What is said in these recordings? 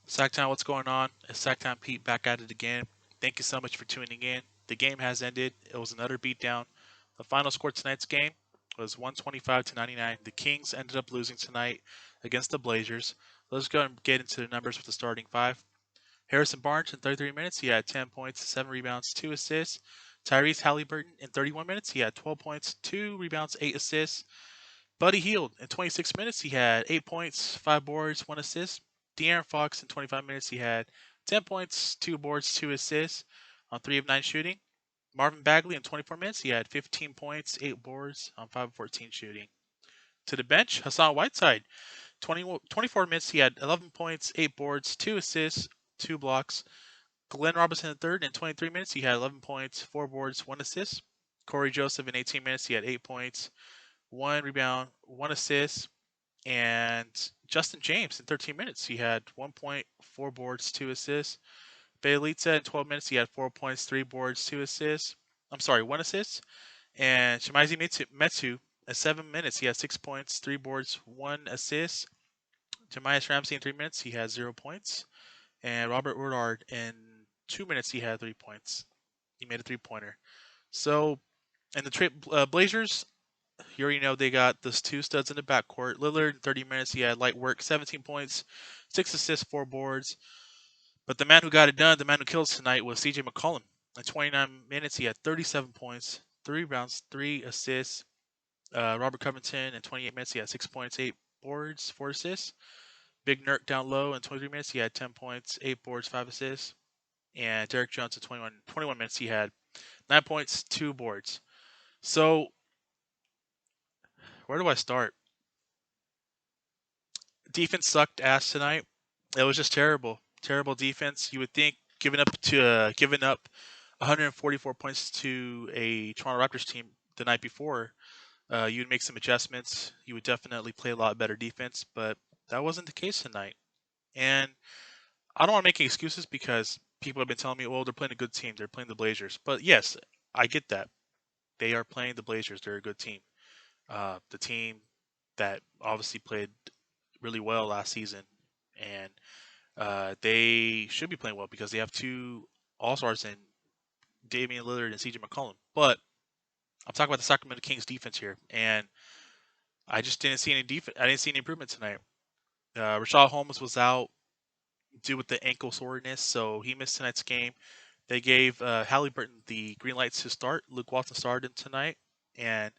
Sacktown, what's going on? It's Sacktown Pete back at it again. Thank you so much for tuning in. The game has ended. It was another beatdown. The final score tonight's game was 125 to 99. The Kings ended up losing tonight against the Blazers. Let's go and get into the numbers with the starting five. Harrison Barnes in 33 minutes, he had 10 points, 7 rebounds, 2 assists. Tyrese Halliburton in 31 minutes, he had 12 points, 2 rebounds, 8 assists. Buddy Hield in 26 minutes, he had 8 points, 5 boards, 1 assist. De'Aaron Fox in 25 minutes, he had 10 points, 2 boards, 2 assists on 3 of 9 shooting. Marvin Bagley in 24 minutes, he had 15 points, 8 boards on 5 of 14 shooting. To the bench, Hassan Whiteside, 24 minutes, he had 11 points, 8 boards, 2 assists, 2 blocks. Glenn Robinson III in 23 minutes, he had 11 points, 4 boards, 1 assist. Corey Joseph in 18 minutes, he had 8 points, 1 rebound, 1 assist. And Justin James in 13 minutes, he had 1 point, 4 boards, 2 assists. Bjelica in 12 minutes, he had 4 points, 3 boards, 2 assists. 1 assist. And Shimizi Metsu in 7 minutes, he had 6 points, 3 boards, 1 assist. Jamias Ramsey in 3 minutes, he had 0 points. And Robert Woodard in 2 minutes, he had 3 points. He made a 3-pointer. So, and the Blazers, you already know they got those 2 studs in the backcourt. Lillard in 30 minutes, he had light work, 17 points, 6 assists, 4 boards. But the man who got it done, the man who killed us tonight, was CJ McCollum. In 29 minutes, he had 37 points, 3 rebounds, 3 assists. Robert Covington in 28 minutes, he had 6 points, 8 boards, 4 assists. Big Nurk down low in 23 minutes, he had 10 points, 8 boards, 5 assists. And Derek Jones in 21 minutes, he had 9 points, 2 boards. So, where do I start? Defense sucked ass tonight. It was just terrible, terrible defense. You would think giving up 144 points to a Toronto Raptors team the night before, you would make some adjustments. You would definitely play a lot better defense, but that wasn't the case tonight. And I don't want to make any excuses because people have been telling me, "Well, they're playing a good team. They're playing the Blazers." But yes, I get that. They are playing the Blazers. They're a good team. The team that obviously played really well last season, and they should be playing well because they have 2 All Stars in Damian Lillard and CJ McCollum. But I'm talking about the Sacramento Kings defense here, and I just didn't see any defense. I didn't see any improvement tonight. Rashad Holmes was out due with the ankle soreness, so he missed tonight's game. They gave Halliburton the green lights to start. Luke Walton started tonight, and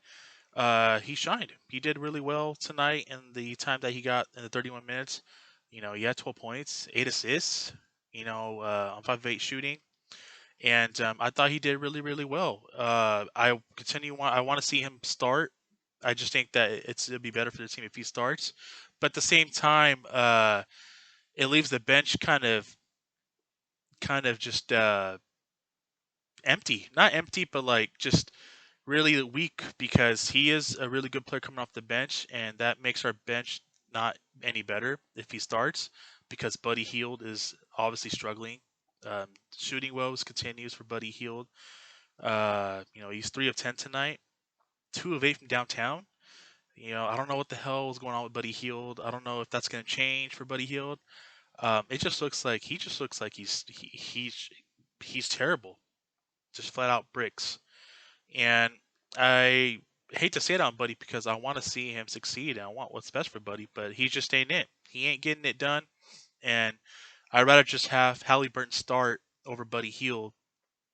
he shined. He did really well tonight in the time that he got in the 31 minutes. He had 12 points, 8 assists, on 5 of 8 shooting. And I thought he did really, really well. I want to see him start. I just think that it'll be better for the team if he starts. But at the same time, it leaves the bench kind of just empty. Not empty, but like just really weak because he is a really good player coming off the bench, and that makes our bench not any better if he starts because Buddy Hield is obviously struggling. Shooting woes continues for Buddy Hield. He's 3 of 10 tonight, 2 of 8 from downtown. I don't know what the hell is going on with Buddy Hield. I don't know if that's going to change for Buddy Hield. It just looks like he's terrible, just flat out bricks. And I hate to say it on Buddy because I want to see him succeed and I want what's best for Buddy, but he just ain't it. He ain't getting it done, and I'd rather just have Halliburton start over Buddy Hield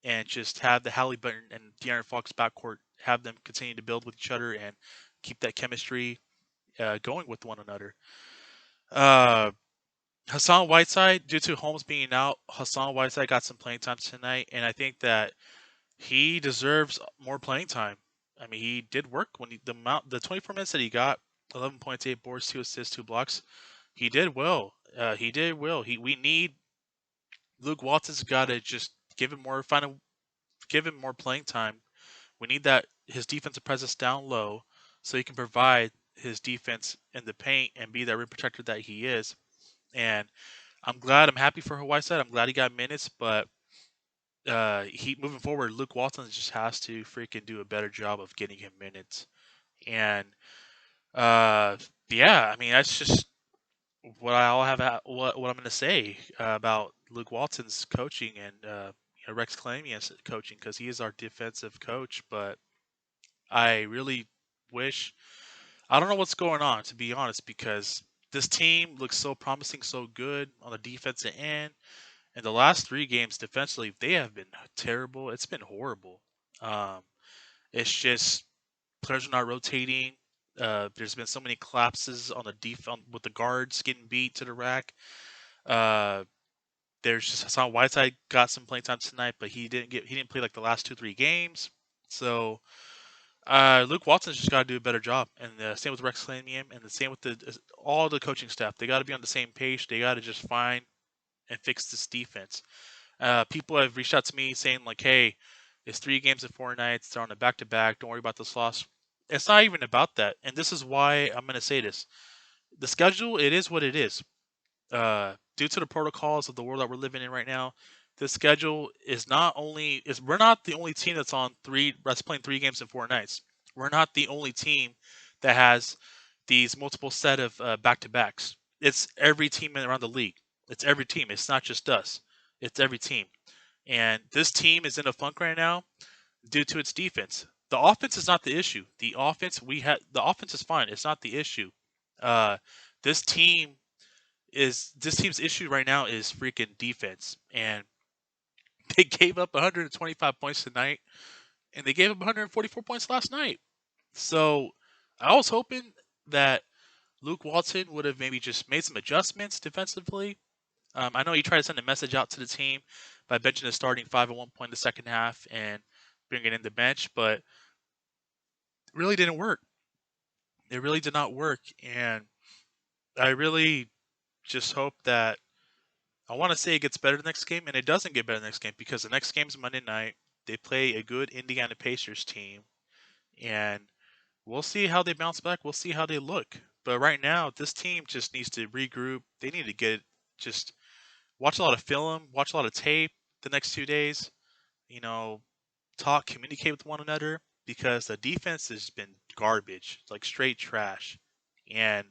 and just have the Halliburton and De'Aaron Fox backcourt have them continue to build with each other and keep that chemistry going with one another. Uh, Hassan Whiteside, due to Holmes being out, Hassan Whiteside got some playing time tonight, and I think that he deserves more playing time. I mean, he did work when the 24 minutes that he got, 11 points, 8 boards, 2 assists, 2 blocks. He did well. He did well. We need Luke Walton's got to just give him more playing time. We need that his defensive presence down low so he can provide his defense in the paint and be that rim protector that he is. And I'm happy for Whiteside. I'm glad he got minutes, but he moving forward, Luke Walton just has to freaking do a better job of getting him minutes. And uh, yeah, I mean what I'm going to say about Luke Walton's coaching and Rex Kalamian's coaching, because he is our defensive coach. But I really wish, I don't know what's going on, to be honest, because this team looks so promising, so good on the defensive end. And the last 3 games defensively, they have been terrible. It's been horrible. Um, it's just players are not rotating. There's been so many collapses on the with the guards getting beat to the rack. Uh, there's just Hassan Whiteside got some playing time tonight, but he didn't play like the last 2-3 games. So Luke Walton's just got to do a better job, and the same with Rex Kalamian, and the same with all the coaching staff. They got to be on the same page. They got to just find and fix this defense. People have reached out to me saying like, "Hey, it's 3 games in 4 nights. They're on a back-to-back. Don't worry about this loss." It's not even about that, and this is why I'm going to say this: the schedule, it is what it is. Due to the protocols of the world that we're living in right now, the schedule is not only is we're not the only team that's playing 3 games in 4 nights. We're not the only team that has these multiple set of back-to-backs. It's every team around the league. It's every team. It's not just us. It's every team. And this team is in a funk right now due to its defense. The offense is not the issue. The offense is fine. It's not the issue. Uh, this team this team's issue right now is freaking defense, and they gave up 125 points tonight, and they gave up 144 points last night. So I was hoping that Luke Walton would have maybe just made some adjustments defensively. I know he tried to send a message out to the team by benching the starting 5 at one point in the second half and bringing in the bench, but it really didn't work. It really did not work, and I really just hope that I want to say it gets better the next game, and it doesn't get better the next game because the next game's Monday night. They play a good Indiana Pacers team, and we'll see how they bounce back. We'll see how they look. But right now, this team just needs to regroup. They need to just watch a lot of film, watch a lot of tape the next 2 days. You know, communicate with one another because the defense has been garbage, like straight trash. And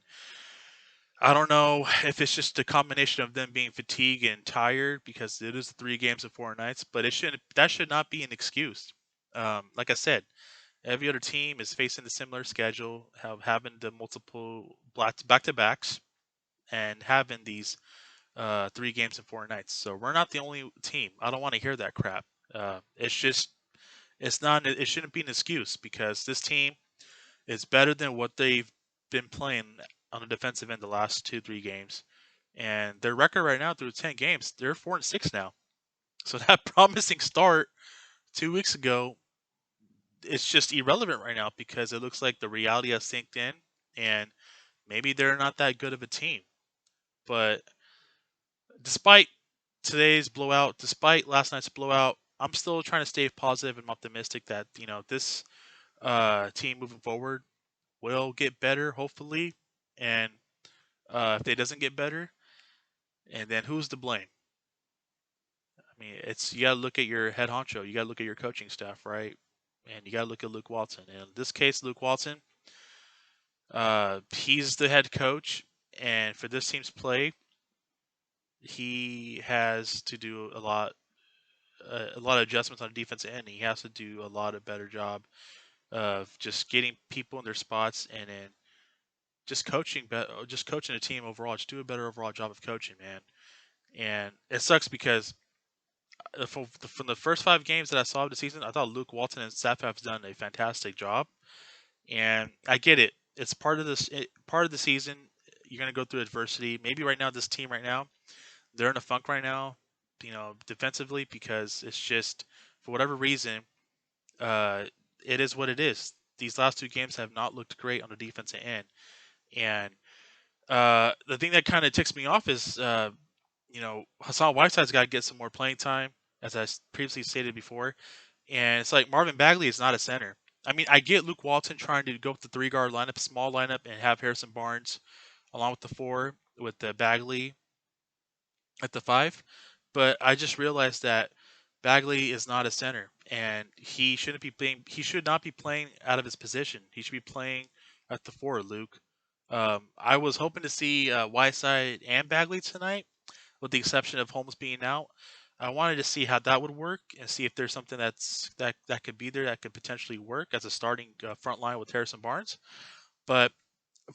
I don't know if it's just a combination of them being fatigued and tired because it is 3 games in 4 nights, but that should not be an excuse. Like I said, every other team is facing a similar schedule, having the multiple back to backs, and having these 3 games in 4 nights. So we're not the only team. I don't want to hear that crap. It's not. It shouldn't be an excuse because this team is better than what they've been playing on the defensive end the last 2-3 games. And their record right now through 10 games, they're 4-6 now. So that promising start 2 weeks ago, it's just irrelevant right now because it looks like the reality has sinked in, and maybe they're not that good of a team. But despite today's blowout, despite last night's blowout, I'm still trying to stay positive and optimistic that this team moving forward will get better, hopefully. And if it doesn't get better, and then who's to blame? I mean, you gotta look at your head honcho, you gotta look at your coaching staff, right? And you gotta look at Luke Walton. And in this case, Luke Walton, he's the head coach, and for this team's play, he has to do a lot of adjustments on the defensive end. He has to do a lot of better job of just getting people in their spots and then just coaching the team overall. Just do a better overall job of coaching, man. And it sucks because from the first 5 games that I saw of the season, I thought Luke Walton and staff have done a fantastic job. And I get it; it's part of part of the season. You're gonna go through adversity. Maybe right now, this team right now, they're in a funk right now, defensively because it's just for whatever reason, uh, it is what it is. These last 2 games have not looked great on the defensive end, and the thing that kind of ticks me off is Hassan Whiteside's got to get some more playing time, as I previously stated before. And it's like Marvin Bagley is not a center. I mean, I get Luke Walton trying to go with the 3 guard lineup, small lineup, and have Harrison Barnes along with the 4 with the Bagley at the 5. But I just realized that Bagley is not a center, and he shouldn't be playing. He should not be playing out of his position. He should be playing at the 4, Luke. I was hoping to see Whiteside and Bagley tonight, with the exception of Holmes being out. I wanted to see how that would work and see if there's something that could be there that could potentially work as a starting front line with Harrison Barnes. But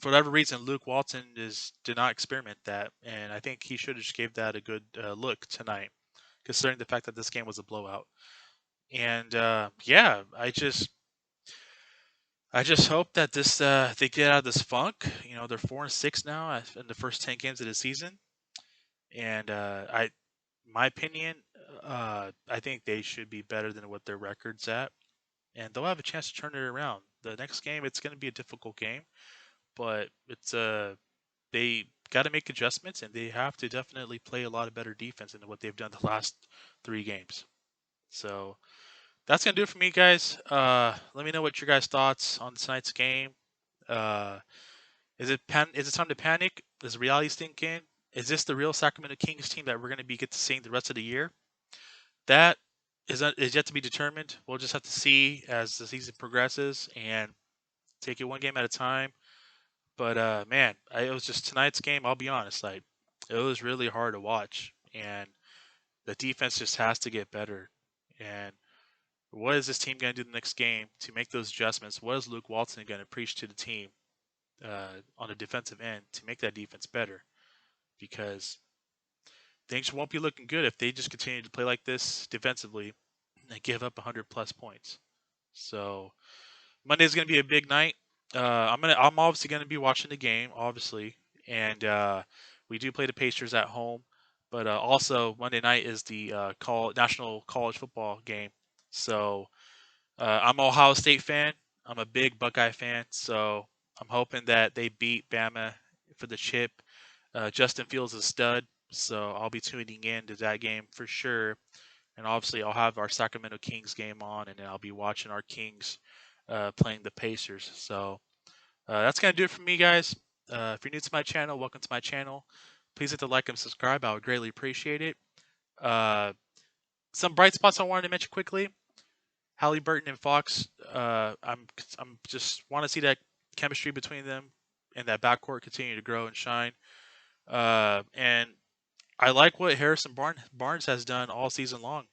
for whatever reason, Luke Walton did not experiment that, and I think he should have just gave that a good look tonight, considering the fact that this game was a blowout. And yeah, I just hope that this they get out of this funk. You know, they're 4-6 now in the first 10 games of the season, and my opinion, I think they should be better than what their record's at, and they'll have a chance to turn it around. The next game, it's going to be a difficult game, but it's they got to make adjustments, and they have to definitely play a lot of better defense than what they've done the last 3 games. So that's gonna do it for me, guys. Let me know what your guys' thoughts on tonight's game. Uh, is it time to panic? Is reality sink in? Is this the real Sacramento Kings team that we're gonna be get to seeing the rest of the year? That is yet to be determined. We'll just have to see as the season progresses and take it one game at a time. But man, it was just tonight's game. I'll be honest, like it was really hard to watch, and the defense just has to get better. And what is this team going to do the next game to make those adjustments? What is Luke Walton going to preach to the team on the defensive end to make that defense better? Because things won't be looking good if they just continue to play like this defensively and give up 100 plus points. So Monday's going to be a big night. I'm obviously going to be watching the game, obviously, and we do play the Pacers at home. But also Monday night is the national college football game. So I'm an Ohio State fan. I'm a big Buckeye fan, so I'm hoping that they beat Bama for the chip. Justin Fields is a stud, so I'll be tuning in to that game for sure. And obviously, I'll have our Sacramento Kings game on, and then I'll be watching our Kings playing the Pacers. So that's gonna do it for me, guys. If you're new to my channel, welcome to my channel. Please hit the like and subscribe. I would greatly appreciate it. Uh, some bright spots I wanted to mention quickly. Halliburton and Fox, I'm just want to see that chemistry between them and that backcourt continue to grow and shine. And I like what Harrison Barnes has done all season long.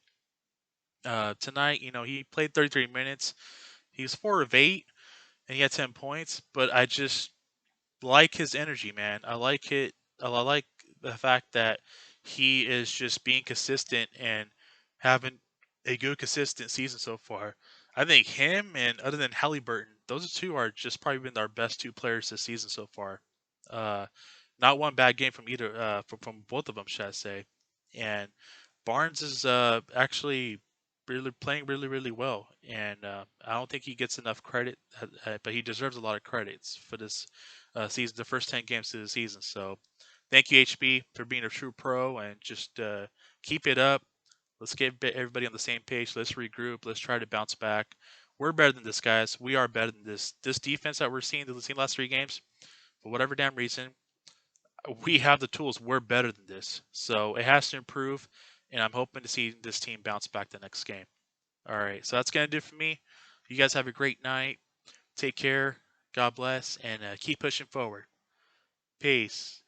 Tonight, you know, he played 33 minutes. He was 4 of 8, and he had 10 points. But I just like his energy, man. I like it. I like the fact that he is just being consistent and having a good, consistent season so far. I think him and other than Halliburton, those two are just probably been our best 2 players this season so far. Uh, Not one bad game from either from both of them, should I say? And Barnes is actually really playing really well, and I don't think he gets enough credit, but he deserves a lot of credits for this season, the first 10 games of the season. So, thank you, HB, for being a true pro, and just keep it up. Let's get everybody on the same page. Let's regroup. Let's try to bounce back. We're better than this, guys. We are better than this. This defense that we're seeing the last 3 games, for whatever damn reason, we have the tools. We're better than this. So it has to improve, and I'm hoping to see this team bounce back the next game. All right, so that's going to do it for me. You guys have a great night. Take care. God bless, and keep pushing forward. Peace.